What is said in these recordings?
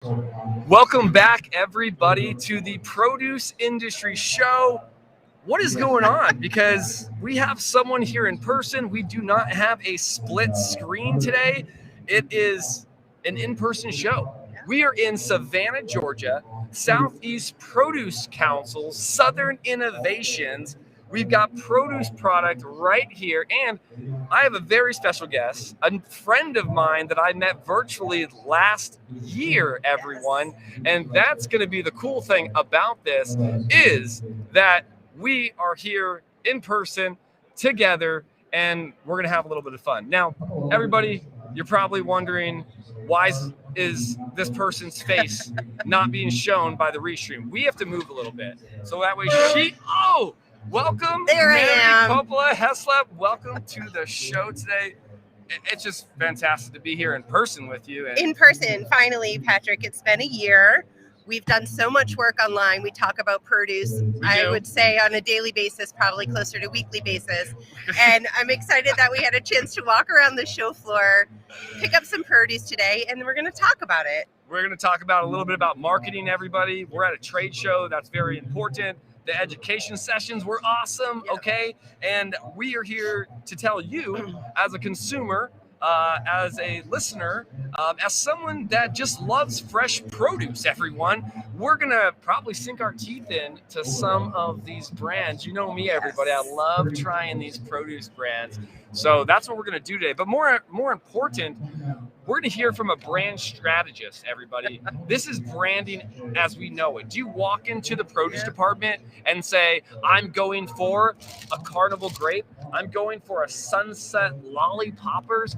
Welcome back, everybody, to the Produce Industry Show. What is going on? Because we have someone here in person. We do not have a split screen today. It is an in-person show. We are in Savannah, Georgia, Southeast Produce Council, Southern Innovations. We've got produce product right here, and I have a very special guest, a friend of mine that I met virtually last year, everyone. And that's going to be the cool thing about this is that we are here in person together, and we're going to have a little bit of fun. Now, everybody, you're probably wondering, why is this person's face not being shown by the restream? We have to move a little bit. So that way welcome, There I Mary am. Coppola Heslop. Welcome to the show today. It's just fantastic to be here in person with you. In person, finally, Patrick. It's been a year. We've done so much work online. We talk about produce, I would say, on a daily basis, probably closer to weekly basis. And I'm excited that we had a chance to walk around the show floor, pick up some produce today, and we're going to talk about it. We're going to talk about a little bit about marketing, everybody. We're at a trade show. That's very important. The education sessions were awesome, okay? And we are here to tell you, as a consumer, as a listener, as someone that just loves fresh produce, everyone, we're going to probably sink our teeth in to some of these brands. You know me, everybody. I love trying these produce brands. So that's what we're going to do today. But more important, we're going to hear from a brand strategist, everybody. This is branding as we know it. Do you walk into the produce department and say, I'm going for a carnival grape? I'm going for a sunset lollipoppers?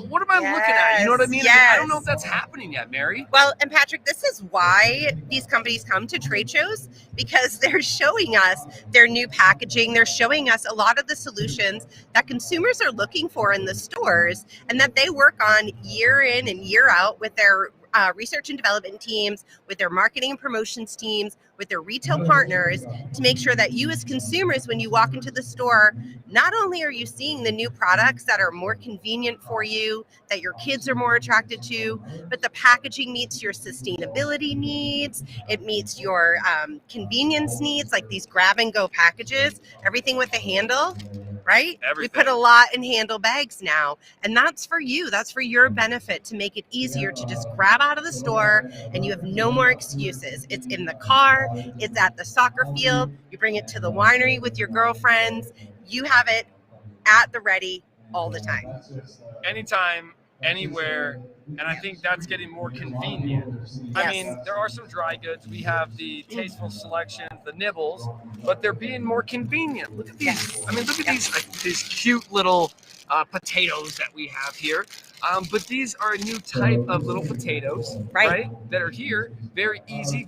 What am I looking at? You know what I mean? Yes. I don't know if that's happening yet, Mary. Well, and Patrick, this is why these companies come to trade shows, because they're showing us their new packaging. They're showing us a lot of the solutions that consumers are looking for in the stores and that they work on year in and year out with their research and development teams, with their marketing and promotions teams, with their retail partners, to make sure that you as consumers, when you walk into the store, not only are you seeing the new products that are more convenient for you, that your kids are more attracted to, but the packaging meets your sustainability needs, it meets your convenience needs, like these grab and go packages, everything with a handle, right? Everything. We put a lot in handle bags now, and that's for you. That's for your benefit, to make it easier to just grab out of the store, and you have no more excuses. It's in the car, it's at the soccer field, you bring it to the winery with your girlfriends, you have it at the ready all the time. Anytime, anywhere, and I think that's getting more convenient. Yes. I mean, there are some dry goods. We have the tasteful selections, the nibbles, but they're being more convenient. Look at these. Yes. I mean, look at these cute little potatoes that we have here. But these are a new type of little potatoes, right? That are here. Very easy.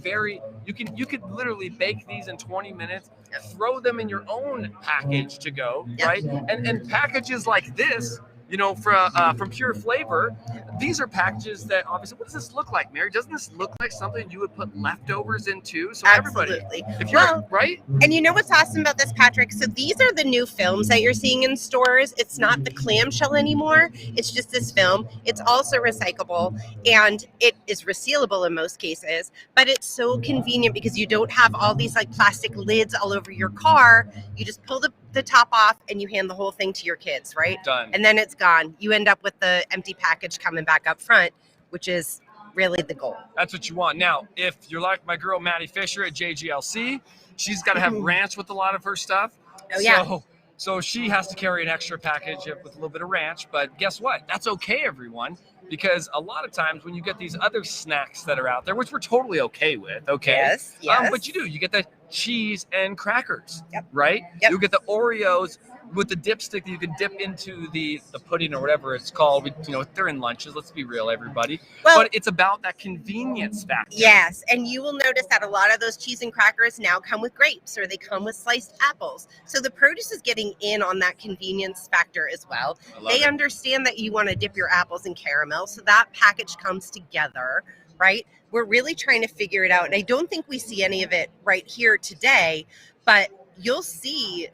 You could literally bake these in 20 minutes. Throw them in your own package to go, right? And packages like this, you know, from Pure Flavor, these are packages that obviously, what does this look like, Mary? Doesn't this look like something you would put leftovers into? So Absolutely. Everybody, if you're right. And you know what's awesome about this, Patrick? So these are the new films that you're seeing in stores. It's not the clamshell anymore. It's just this film. It's also recyclable, and it is resealable in most cases, but it's so convenient because you don't have all these like plastic lids all over your car. You just pull the top off and you hand the whole thing to your kids, right? Done. And then it's gone. You end up with the empty package coming back up front, which is really the goal. That's what you want. Now, if you're like my girl Maddie Fisher at JGLC, she's got to have ranch with a lot of her stuff. Oh, yeah. So she has to carry an extra package with a little bit of ranch. But guess what? That's okay, everyone. Because a lot of times when you get these other snacks that are out there, which we're totally okay with, okay? Yes. But you get the cheese and crackers, Yep. right? Yep. You get the Oreos with the dipstick that you can dip into the pudding or whatever it's called. They're in lunches. Let's be real, everybody. Well, but it's about that convenience factor. Yes, and you will notice that a lot of those cheese and crackers now come with grapes, or they come with sliced apples. So the produce is getting in on that convenience factor as well. They understand that you want to dip your apples in caramel, so that package comes together, right? We're really trying to figure it out, and I don't think we see any of it right here today, but you'll see,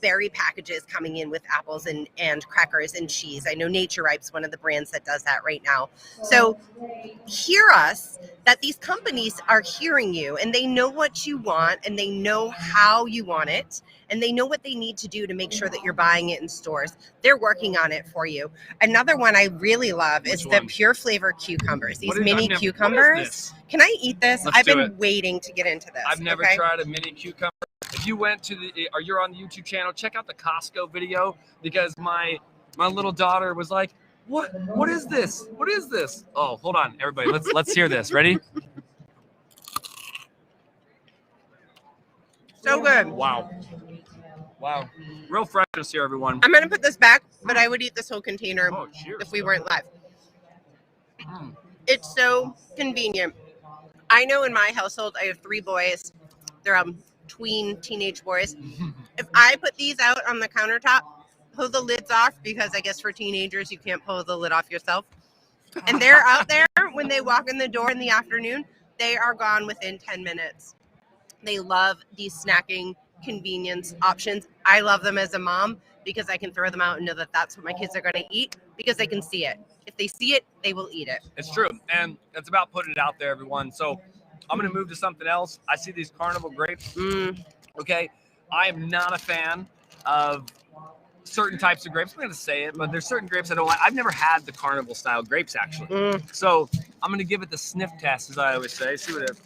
berry packages coming in with apples and crackers and cheese. I know Nature Ripe's one of the brands that does that right now. So hear us, that these companies are hearing you, and they know what you want, and they know how you want it, and they know what they need to do to make sure that you're buying it in stores. They're working on it for you. Another one I really love is the Pure Flavor cucumbers. These mini cucumbers. Can I eat this? I've been waiting to get into this. I've never tried a mini cucumber. If you went to or you're on the YouTube channel, check out the Costco video, because my little daughter was like, What is this? What is this? Oh, hold on, everybody. Let's hear this. Ready? So good. Wow. Real freshness here, everyone. I'm gonna put this back, but I would eat this whole container if we weren't live. It's so convenient. I know in my household I have 3 boys. They're tween teenage boys. If I put these out on the countertop, pull the lids off, because I guess for teenagers you can't pull the lid off yourself, and they're out there when they walk in the door in the afternoon, they are gone within 10 minutes. They love these snacking convenience options. I love them as a mom, because I can throw them out and know that that's what my kids are going to eat, because they can see it. If they see it, they will eat it. It's true, and it's about putting it out there, everyone. So I'm going to move to something else. I see these carnival grapes. Okay, I am not a fan of certain types of grapes. I'm going to say it, but there's certain grapes I don't like. I've never had the carnival style grapes, actually. So I'm going to give it the sniff test, as I always say. See what it.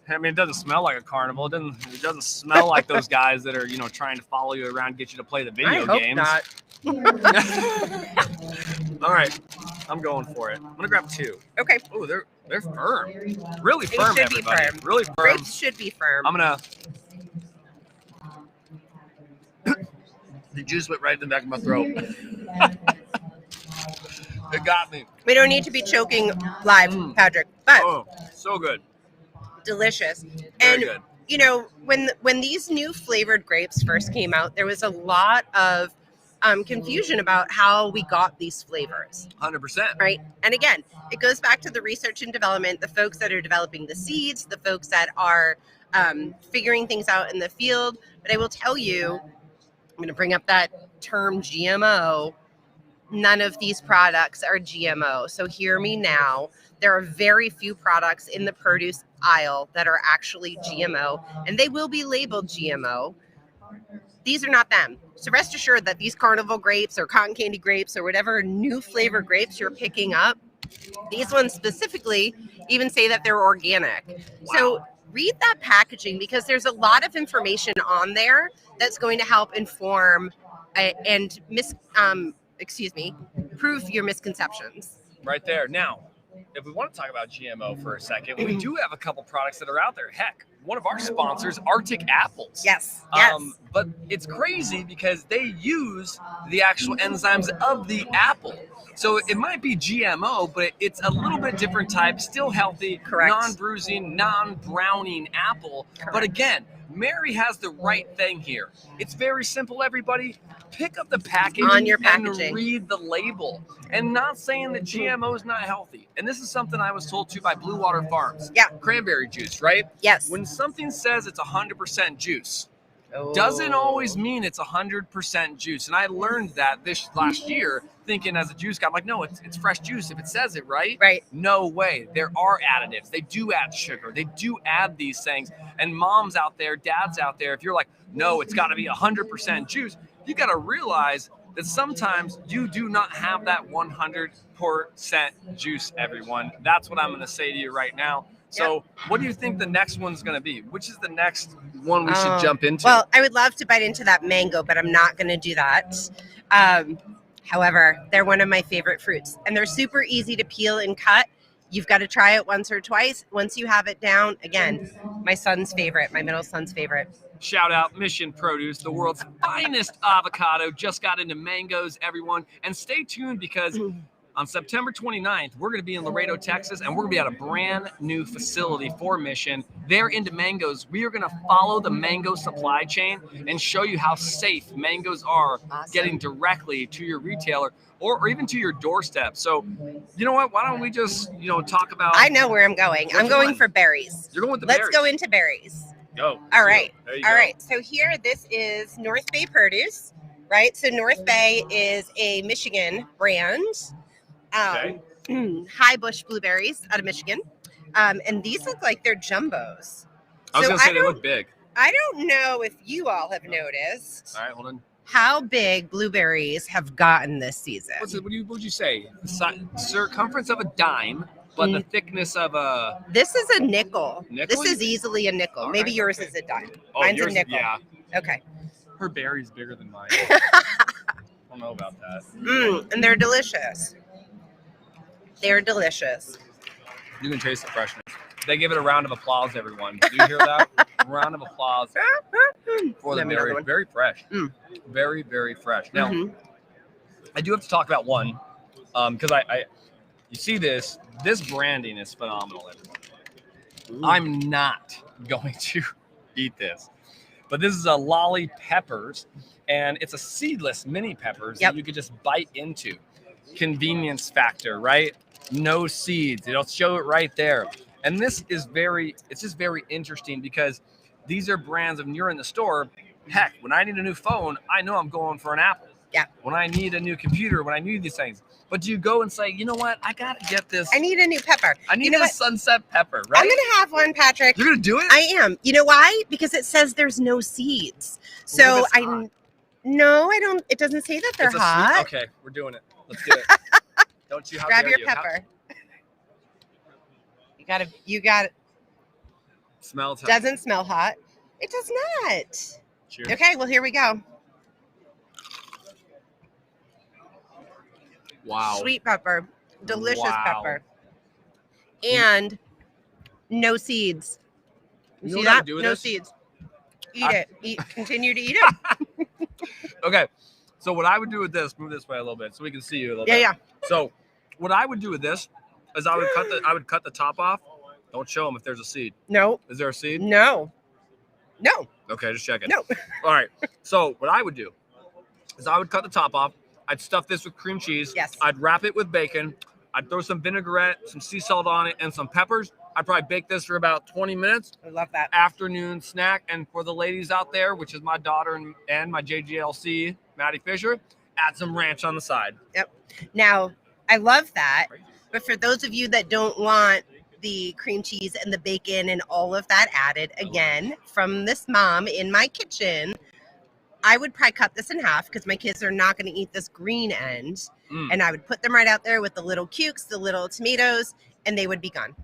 I mean, it doesn't smell like a carnival. It doesn't smell like those guys that are, trying to follow you around, get you to play the video games. I hope not. All right, I'm going for it. I'm gonna grab 2. Okay. Oh, they're firm, really firm. Everybody, firm. Really firm. Grapes should be firm. I'm gonna. The juice went right in the back of my throat. It got me. We don't need to be choking live, Patrick, but so good. Delicious. Very good. When these new flavored grapes first came out, there was a lot of confusion about how we got these flavors. 100%. Right. And again, it goes back to the research and development, the folks that are developing the seeds, the folks that are figuring things out in the field. But I will tell you, I'm going to bring up that term GMO. None of these products are GMO. So hear me now. There are very few products in the produce aisle that are actually GMO, and they will be labeled GMO. These are not them. So rest assured that these carnival grapes or cotton candy grapes or whatever new flavor grapes you're picking up, these ones specifically even say that they're organic. Wow. So read that packaging, because there's a lot of information on there that's going to help inform and prove your misconceptions. Right there. Now, if we want to talk about GMO for a second, we do have a couple products that are out there. Heck, one of our sponsors, Arctic Apples. Yes. But it's crazy because they use the actual enzymes of the apple. So it might be GMO, but it's a little bit different type, still healthy, correct, non-bruising, non-browning apple. Correct. But again, Mary has the right thing here. It's very simple, everybody. Pick up the package on your packaging and read the label. And not saying that GMO is not healthy. And this is something I was told to by Blue Water Farms. Yeah. Cranberry juice, right? Yes. When something says it's 100% juice, doesn't always mean it's 100% juice. And I learned that this last year, thinking as a juice guy, I'm like, no, it's fresh juice. If it says it, right? Right. No way. There are additives. They do add sugar. They do add these things. And moms out there, dads out there, if you're like, no, it's got to be 100% juice, you got to realize that sometimes you do not have that 100% juice, everyone. That's what I'm going to say to you right now. So what do you think the next one's going to be? Which is the next one we should jump into? Well, I would love to bite into that mango, but I'm not going to do that. However, they're one of my favorite fruits, and they're super easy to peel and cut. You've got to try it once or twice. Once you have it down, again, my son's favorite, my middle son's favorite. Shout out Mission Produce, the world's finest avocado. Just got into mangoes, everyone. And stay tuned, because on September 29th, we're going to be in Laredo, Texas, and we're going to be at a brand new facility for Mission. They're into mangoes. We are going to follow the mango supply chain and show you how safe mangoes are getting directly to your retailer or even to your doorstep. So, you know what? Why don't we just, talk about... I know where I'm going. I'm going for berries. You're going with the berries. berries. Let's go into berries. Go. All right. There you All go. right. So here, this is North Bay Produce, right? So North Bay is a Michigan brand. Okay. High bush blueberries out of Michigan. And these look like they're jumbos. I was So going to say they look big. I don't know if you all have noticed All right, hold on. how big blueberries have gotten this season. What would you say? Circumference of a dime, but the thickness of a... This is a nickel. Nickel? This is easily a nickel. All Maybe right, yours okay. is a dime. Oh, Mine's yours, a nickel. Yeah. Okay. Her berry's bigger than mine. I don't know about that. And they're delicious. They're delicious. You can taste the freshness. They give it a round of applause, everyone. Do you hear that? A round of applause for the berry. Very fresh. Very, very fresh. Now, I do have to talk about one because you see this branding is phenomenal, everyone. I'm not going to eat this, but this is a lolly peppers, and it's a seedless mini peppers that you could just bite into. Convenience factor, right? No seeds. It'll show it right there. And this is it's just very interesting because these are brands, when you're in the store, heck, when I need a new phone, I know I'm going for an Apple. Yeah. When I need a new computer, when I need these things. But do you go and say, you know what? I got to get this. I need a new pepper. I need a sunset pepper, right? I'm going to have one, Patrick. You're going to do it? I am. You know why? Because it says there's no seeds. So no, I don't. It doesn't say that they're hot. Okay, we're doing it. Let's do it. Don't you? Grab your pepper. You got it. Smells hot. Doesn't smell hot. It does not. Cheers. Okay, well, here we go. Wow. Sweet pepper. Delicious pepper. And no seeds. You see that? No seeds. Eat it. Continue to eat it. Okay. So what I would do with this, move this way a little bit so we can see you a little bit. Yeah. So what I would do with this is I would cut the top off. Don't show them if there's a seed. No. Is there a seed? No. Okay, just checking. No. All right. So what I would do is I would cut the top off. I'd stuff this with cream cheese. Yes. I'd wrap it with bacon. I'd throw some vinaigrette, some sea salt on it, and some peppers. I'd probably bake this for about 20 minutes. I love that. Afternoon snack. And for the ladies out there, which is my daughter and my JGLC, Maddie Fisher, add some ranch on the side. Yep. Now, I love that. But for those of you that don't want the cream cheese and the bacon and all of that added, again, from this mom in my kitchen, I would probably cut this in half because my kids are not going to eat this green end. And I would put them right out there with the little cukes, the little tomatoes, and they would be gone.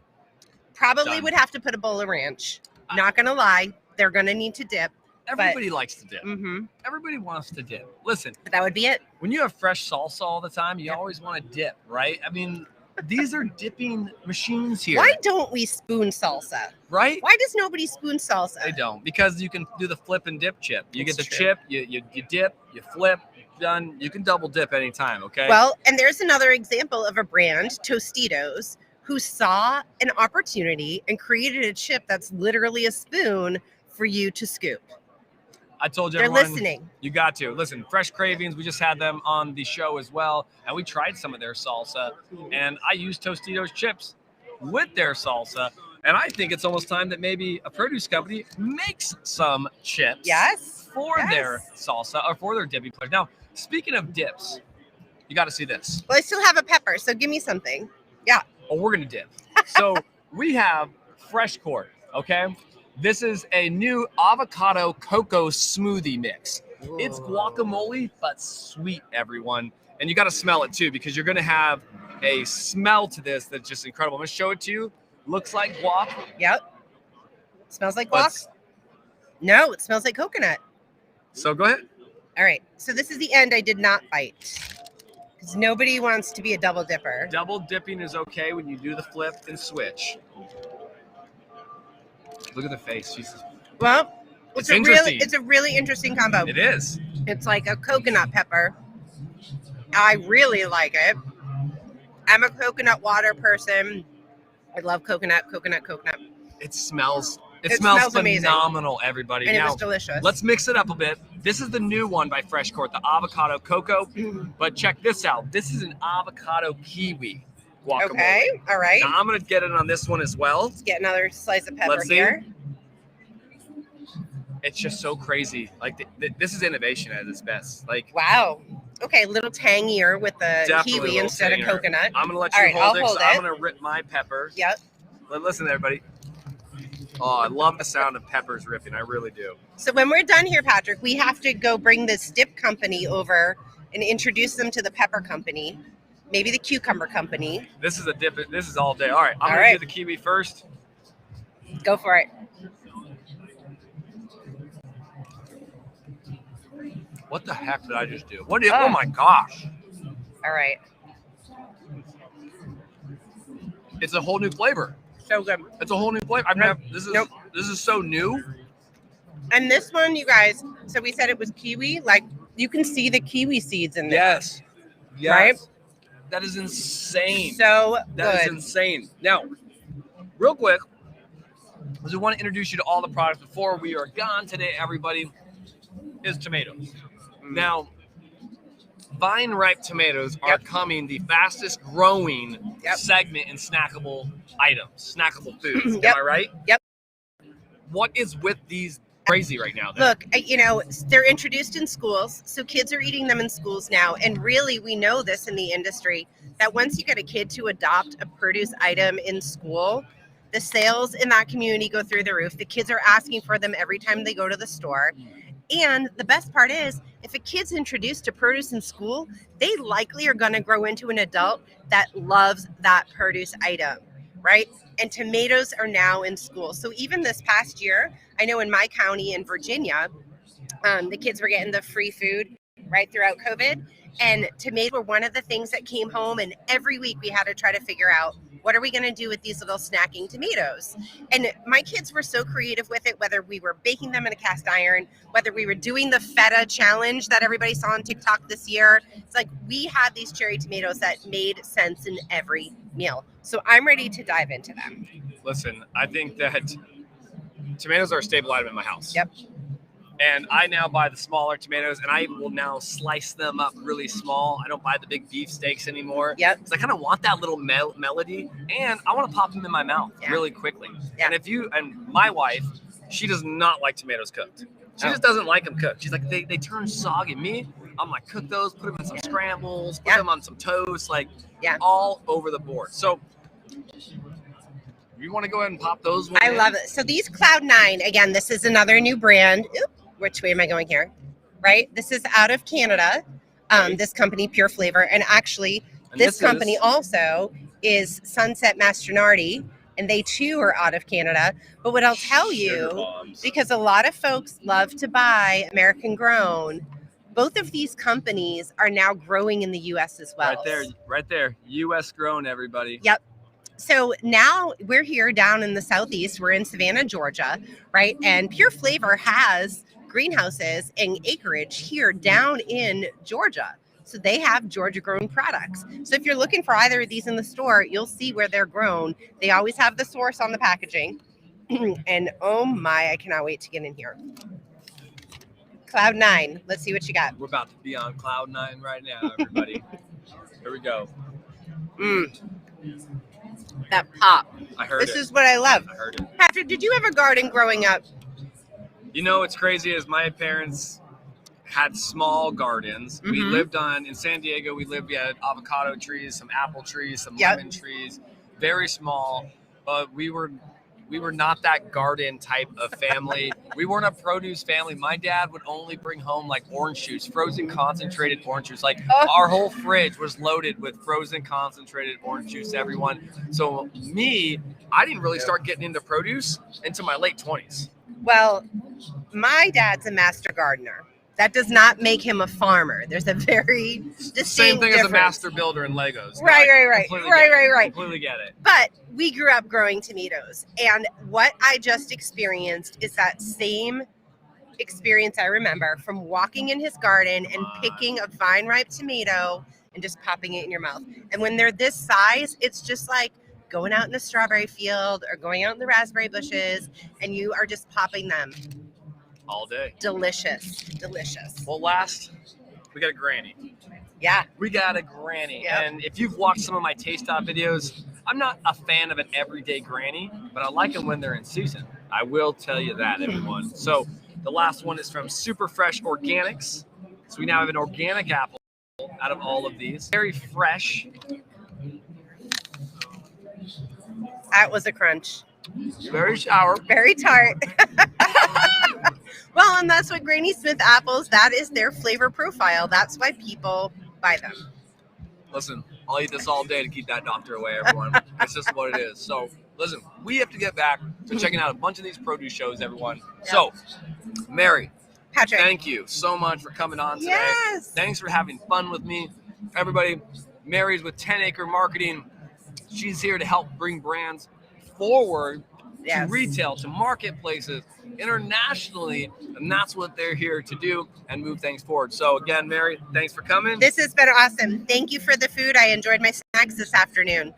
Probably would have to put a bowl of ranch. Not going to lie. They're going to need to dip. Everybody likes to dip. Everybody wants to dip. Listen. But that would be it. When you have fresh salsa all the time, you always want to dip, right? I mean, these are dipping machines here. Why don't we spoon salsa? Right? Why does nobody spoon salsa? They don't. Because you can do the flip and dip chip. You That's get the true. chip, you dip, you flip, done. You can double dip anytime, okay? Well, and there's another example of a brand, Tostitos, who saw an opportunity and created a chip that's literally a spoon for you to scoop. I told you They're everyone, listening. You got to. Listen, Fresh Cravings, we just had them on the show as well, and we tried some of their salsa, and I used Tostitos chips with their salsa, and I think it's almost time that maybe a produce company makes some chips for their salsa or for their dipping place. Now, speaking of dips, you got to see this. Well, I still have a pepper, so give me something. Yeah. Oh, we're going to dip. So we have Fresh Court, okay? This is a new avocado cocoa smoothie mix. Whoa. It's guacamole, but sweet, everyone. And you got to smell it, too, because you're going to have a smell to this that's just incredible. I'm going to show it to you. Looks like guac. Yep. Smells like guac. No, it smells like coconut. So go ahead. All right. So this is the end I did not bite. Because nobody wants to be a double dipper. Double dipping is okay when you do the flip and switch. Look at the face. Jesus. Well, it's a really interesting combo. It is. It's like a coconut pepper. I really like it. I'm a coconut water person. I love coconut. It smells phenomenal, everybody. And now, it was delicious. Let's mix it up a bit. This is the new one by Fresh Court, the avocado cocoa. But check this out. This is an avocado kiwi guacamole. Okay, all right. Now, I'm going to get it on this one as well. Let's get another slice of pepper here. it's just so crazy. Like this is innovation at its best. Like, wow. Okay, a little tangier with the definitely a kiwi little instead tangier. of coconut. I'm gonna let All you right, hold I'll it. 'Cause hold I'm it. gonna rip my pepper. Yep. Listen, everybody. Oh, I love the sound of peppers ripping. I really do. So when we're done here, Patrick, we have to go bring this dip company over and introduce them to the pepper company, maybe the cucumber company. This is a dip. This is all day. All right, I'm gonna do the kiwi first. Go for it. What the heck did I just do? What did? Oh my gosh! All right. It's a whole new flavor. So good. It's a whole new flavor. I've never. This is so new. And this one, you guys. So we said it was kiwi. Like you can see the kiwi seeds in there. Yes. Right. That is insane. So that is insane. Now, real quick, because we want to introduce you to all the products before we are gone today, everybody, is tomatoes. Now, vine ripe tomatoes are coming the fastest growing segment in snackable items, snackable foods. Am I right? Yep. What is with these crazy right now? Look, they're introduced in schools, so kids are eating them in schools now. And really, we know this in the industry that once you get a kid to adopt a produce item in school, the sales in that community go through the roof. The kids are asking for them every time they go to the store. And the best part is, if a kid's introduced to produce in school, they likely are going to grow into an adult that loves that produce item, right? And tomatoes are now in school. So even this past year, I know in my county in Virginia, the kids were getting the free food right throughout COVID. And tomatoes were one of the things that came home. And every week we had to try to figure out, what are we going to do with these little snacking tomatoes? And my kids were so creative with it, whether we were baking them in a cast iron, whether we were doing the feta challenge that everybody saw on TikTok this year. It's like we had these cherry tomatoes that made sense in every meal. So I'm ready to dive into them. Listen, I think that tomatoes are a staple item in my house. Yep. And I now buy the smaller tomatoes, and I will now slice them up really small. I don't buy the big beef steaks anymore. Yep. Because I kind of want that little melody, and I want to pop them in my mouth really quickly. Yeah. And my wife, she does not like tomatoes cooked. She just doesn't like them cooked. She's like, they turn soggy. I'm like, cook those, put them in some scrambles, put them on some toast, all over the board. So you want to go ahead and pop those? I love it. So these Cloud9, again, this is another new brand. Which way am I going here? Right? This is out of Canada. This company, Pure Flavor. And actually, this company also is Sunset Mastronardi, and they too are out of Canada. But what I'll tell you, because a lot of folks love to buy American grown, both of these companies are now growing in the U.S. as well. Right there. U.S. grown, everybody. Yep. So now we're here down in the Southeast. We're in Savannah, Georgia, right? And Pure Flavor has greenhouses and acreage here down in Georgia. So they have Georgia grown products. So if you're looking for either of these in the store, you'll see where they're grown. They always have the source on the packaging. And oh my, I cannot wait to get in here. Cloud9, let's see what you got. We're about to be on Cloud9 right now, everybody. Here we go. That pop. I heard this is what I love. I heard it. Patrick, did you have a garden growing up? You know what's crazy is my parents had small gardens. We lived in San Diego. We had avocado trees, some apple trees, some lemon trees, very small. But we were not that garden type of family. We weren't a produce family. My dad would only bring home like orange juice, frozen concentrated orange juice. Like our whole fridge was loaded with frozen concentrated orange juice, everyone. So I didn't really start getting into produce until my late 20s. Well, my dad's a master gardener. That does not make him a farmer. There's a very distinct same thing difference. As a master builder in Legos. Right. Completely get it. But we grew up growing tomatoes. And what I just experienced is that same experience I remember from walking in his garden and picking a vine ripe tomato and just popping it in your mouth. And when they're this size, it's just like going out in the strawberry field or going out in the raspberry bushes, and you are just popping them. All day. Delicious. Well, last, we got a granny. Yeah. We got a granny. Yep. And if you've watched some of my Taste Off videos, I'm not a fan of an everyday granny, but I like them when they're in season. I will tell you that, everyone. So the last one is from Super Fresh Organics. So we now have an organic apple out of all of these. Very fresh. That was a crunch. Very sour. Very tart. Well, and that's what Granny Smith apples, that is their flavor profile. That's why people buy them. Listen, I'll eat this all day to keep that doctor away, everyone. It's just what it is. So, listen, we have to get back to checking out a bunch of these produce shows, everyone. Yep. So, Mary, Patrick, thank you so much for coming on today. Yes. Thanks for having fun with me. Everybody, Mary's with 10 Acre Marketing. She's here to help bring brands forward to retail, to marketplaces, internationally, and that's what they're here to do and move things forward. So again, Mary, thanks for coming. This has been awesome. Thank you for the food. I enjoyed my snacks this afternoon.